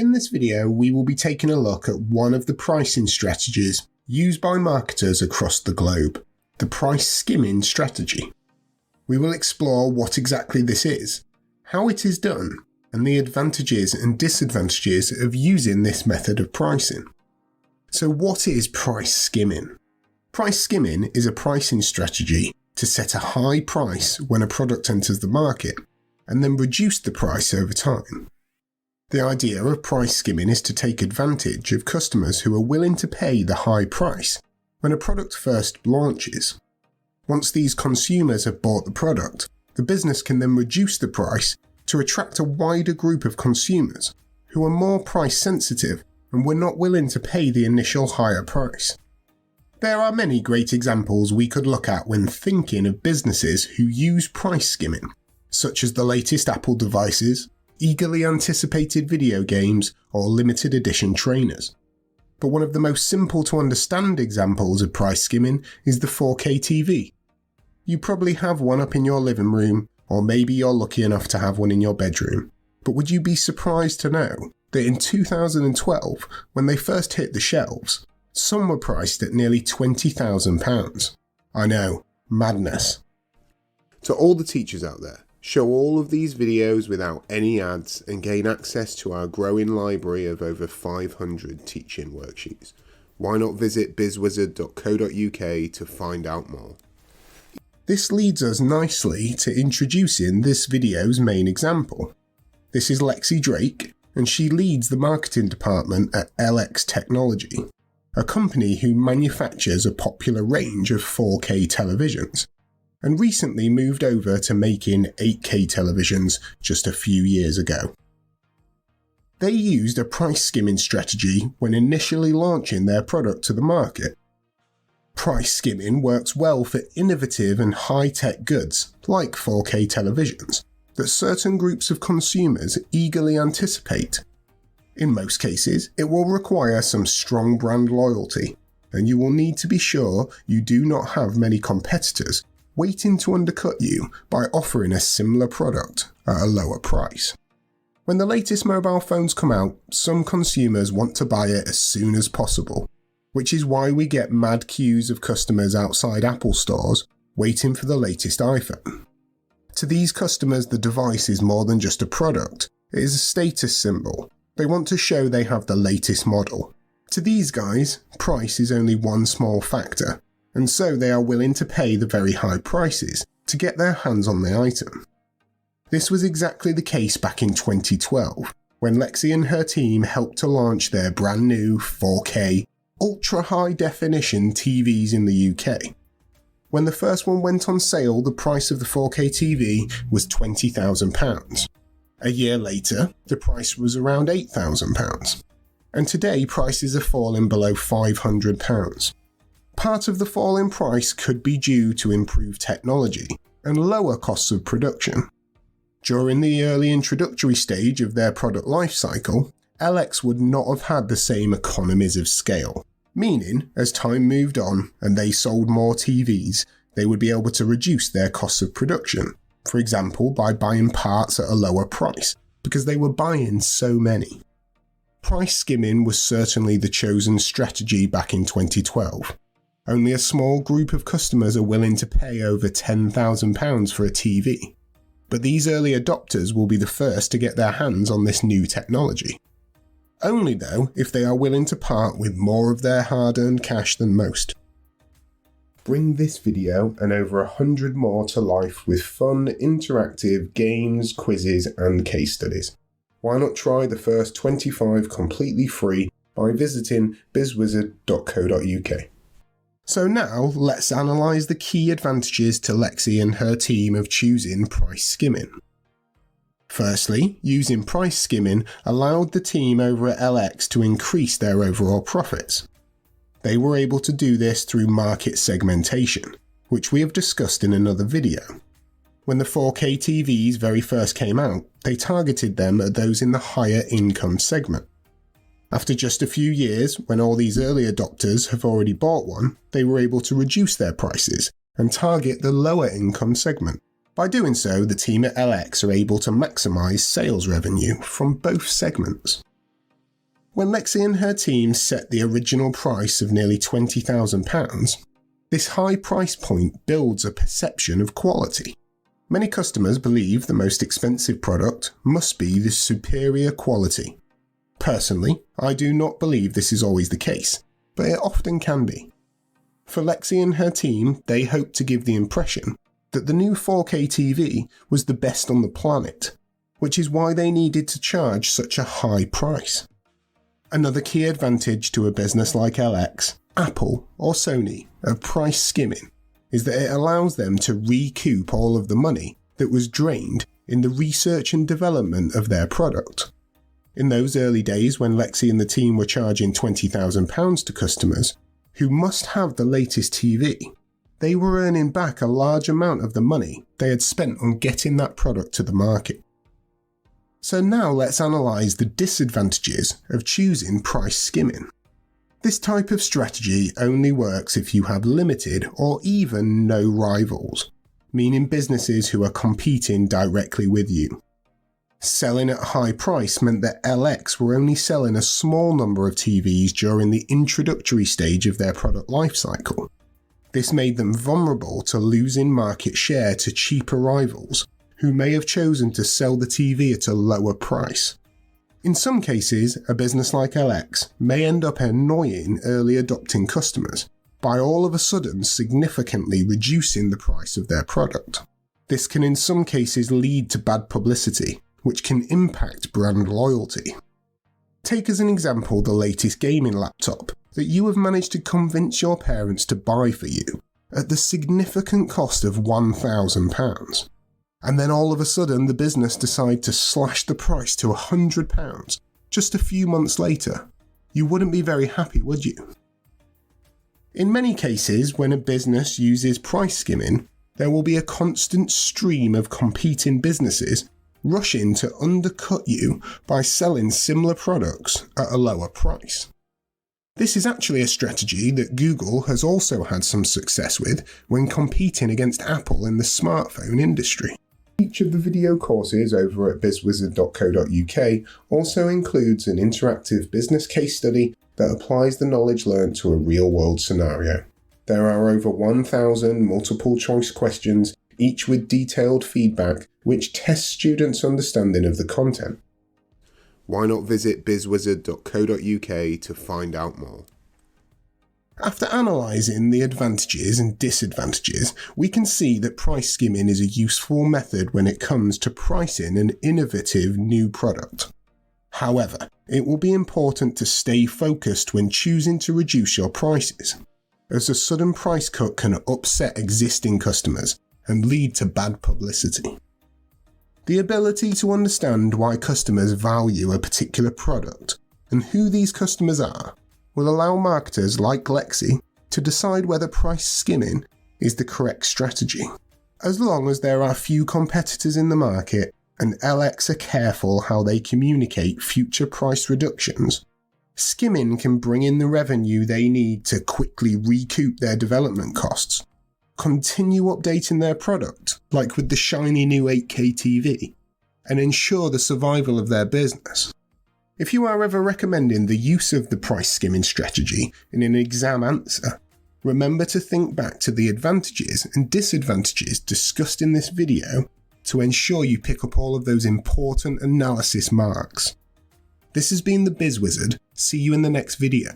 In this video, we will be taking a look at one of the pricing strategies used by marketers across the globe, the price skimming strategy. We will explore what exactly this is, how it is done, and the advantages and disadvantages of using this method of pricing. So what is price skimming? Price skimming is a pricing strategy to set a high price when a product enters the market and then reduce the price over time. The idea of price skimming is to take advantage of customers who are willing to pay the high price when a product first launches. Once these consumers have bought the product, the business can then reduce the price to attract a wider group of consumers who are more price sensitive and were not willing to pay the initial higher price. There are many great examples we could look at when thinking of businesses who use price skimming, such as the latest Apple devices, eagerly anticipated video games, or limited edition trainers. But one of the most simple to understand examples of price skimming is the 4K TV. You probably have one up in your living room, or maybe you're lucky enough to have one in your bedroom. But would you be surprised to know that in 2012, when they first hit the shelves, some were priced at nearly £20,000. I know, madness. To all the teachers out there, show all of these videos without any ads and gain access to our growing library of over 500 teaching worksheets. Why not visit BizzWizard.co.uk to find out more? This leads us nicely to introducing this video's main example. This is Lexi Drake, and she leads the marketing department at LX Technology, a company who manufactures a popular range of 4K televisions, and recently moved over to making 8K televisions just a few years ago. They used a price skimming strategy when initially launching their product to the market. Price skimming works well for innovative and high-tech goods like 4K televisions that certain groups of consumers eagerly anticipate. In most cases, it will require some strong brand loyalty, and you will need to be sure you do not have many competitors waiting to undercut you by offering a similar product at a lower price. When the latest mobile phones come out, some consumers want to buy it as soon as possible, which is why we get mad queues of customers outside Apple stores waiting for the latest iPhone. To these customers, the device is more than just a product, it is a status symbol. They want to show they have the latest model. To these guys, price is only one small factor, and so they are willing to pay the very high prices to get their hands on the item. This was exactly the case back in 2012, when Lexi and her team helped to launch their brand new 4K, ultra-high definition TVs in the UK. When the first one went on sale, the price of the 4K TV was £20,000. A year later, the price was around £8,000. And today prices are falling below £500. Part of the fall in price could be due to improved technology and lower costs of production. During the early introductory stage of their product lifecycle, LX would not have had the same economies of scale, meaning as time moved on and they sold more TVs, they would be able to reduce their costs of production, for example by buying parts at a lower price, because they were buying so many. Price skimming was certainly the chosen strategy back in 2012. Only a small group of customers are willing to pay over £10,000 for a TV. But these early adopters will be the first to get their hands on this new technology. Only though if they are willing to part with more of their hard-earned cash than most. Bring this video and over 100 more to life with fun, interactive games, quizzes and case studies. Why not try the first 25 completely free by visiting BizzWizard.co.uk. So now let's analyse the key advantages to Lexi and her team of choosing price skimming. Firstly, using price skimming allowed the team over at LX to increase their overall profits. They were able to do this through market segmentation, which we have discussed in another video. When the 4K TVs very first came out, they targeted them at those in the higher income segment. After just a few years, when all these early adopters have already bought one, they were able to reduce their prices and target the lower income segment. By doing so, the team at LX are able to maximise sales revenue from both segments. When Lexi and her team set the original price of nearly £20,000, this high price point builds a perception of quality. Many customers believe the most expensive product must be the superior quality. Personally, I do not believe this is always the case, but it often can be. For Lexi and her team, they hope to give the impression that the new 4K TV was the best on the planet, which is why they needed to charge such a high price. Another key advantage to a business like LX, Apple or Sony of price skimming is that it allows them to recoup all of the money that was drained in the research and development of their product. In those early days when Lexi and the team were charging £20,000 to customers who must have the latest TV, they were earning back a large amount of the money they had spent on getting that product to the market. So now let's analyse the disadvantages of choosing price skimming. This type of strategy only works if you have limited or even no rivals, meaning businesses who are competing directly with you. Selling at a high price meant that LX were only selling a small number of TVs during the introductory stage of their product lifecycle. This made them vulnerable to losing market share to cheaper rivals who may have chosen to sell the TV at a lower price. In some cases, a business like LX may end up annoying early adopting customers by all of a sudden significantly reducing the price of their product. This can in some cases lead to bad publicity, which can impact brand loyalty. Take as an example the latest gaming laptop that you have managed to convince your parents to buy for you at the significant cost of £1,000. And then all of a sudden the business decide to slash the price to £100 just a few months later. You wouldn't be very happy, would you? In many cases, when a business uses price skimming, there will be a constant stream of competing businesses rushing to undercut you by selling similar products at a lower price. This is actually a strategy that Google has also had some success with when competing against Apple in the smartphone industry. Each of the video courses over at BizzWizard.co.uk also includes an interactive business case study that applies the knowledge learnt to a real-world scenario. There are over 1,000 multiple-choice questions, each with detailed feedback, which tests students' understanding of the content. Why not visit BizzWizard.co.uk to find out more? After analysing the advantages and disadvantages, we can see that price skimming is a useful method when it comes to pricing an innovative new product. However, it will be important to stay focused when choosing to reduce your prices, as a sudden price cut can upset existing customers and lead to bad publicity. The ability to understand why customers value a particular product and who these customers are will allow marketers like Lexi to decide whether price skimming is the correct strategy. As long as there are few competitors in the market and LX are careful how they communicate future price reductions, skimming can bring in the revenue they need to quickly recoup their development costs, continue updating their product, like with the shiny new 8K TV, and ensure the survival of their business. If you are ever recommending the use of the price skimming strategy in an exam answer, remember to think back to the advantages and disadvantages discussed in this video to ensure you pick up all of those important analysis marks. This has been the BizzWizard. See you in the next video.